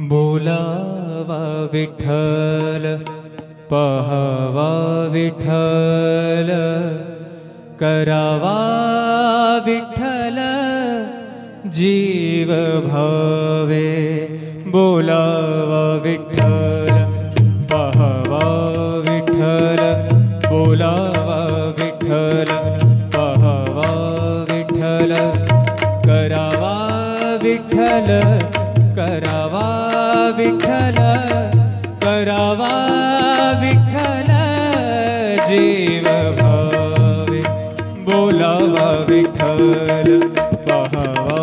बोलावा विठ्ठल पहावा विठ्ठल करावा विठ्ठल जीव भावे बोलावा विठ्ठल पहावा विठ्ठल बोलावा विठ्ठल पहावा विठ्ठल करावा विठ्ठल करावा विठ्ठल करावा विठ्ठल जीव भावे बोलावा विठ्ठल पहावा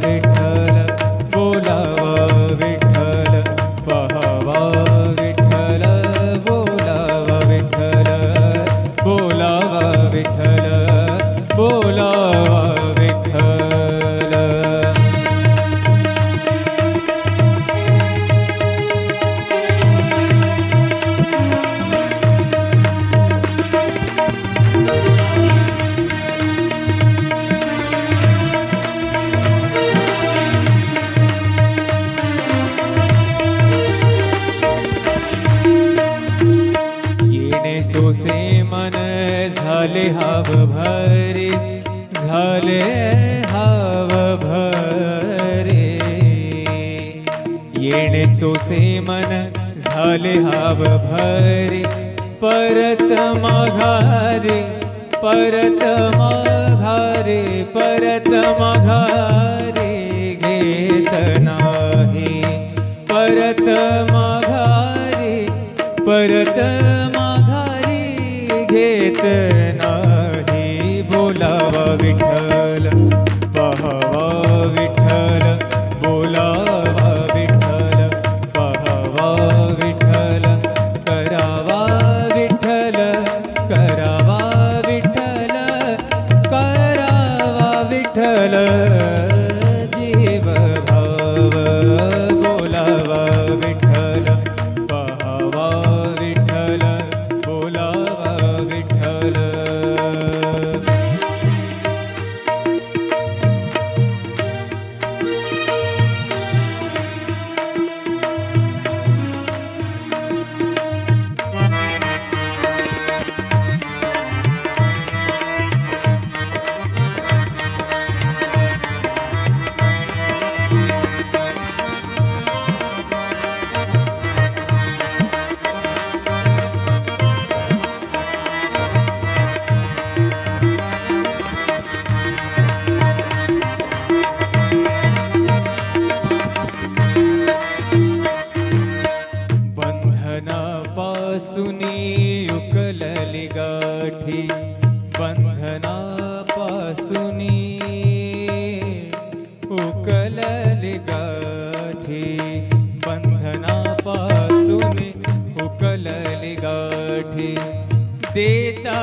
विठ्ठल बोलावा विठ्ठल पहावा विठ्ठल बोलावा विठ्ठल बोलावा विठ्ठल बोलावा विठ्ठल। सोसे मन झाले हाव भरे झाले हाव भरे येणे सोसे मन झाले हाव भरे परत माघारे परत माघारे परत माघारे घेत नाही परत माघारे परत घेत नाही बोलावा विठ्ठल पहावा विठ्ठल बोलावा विठ्ठल पहावा विठ्ठल करावा विठ्ठल करावा विठ्ठल करावा विठ्ठल जीव भाव बोलावा विठ्ठल पहावा विठ्ठल बोलावा विठ्ठल। बंधनापासूनी उकलली गाठी बंधनापासूनी उकलली गाठी बंधनापासूनी उकलली गाठी देता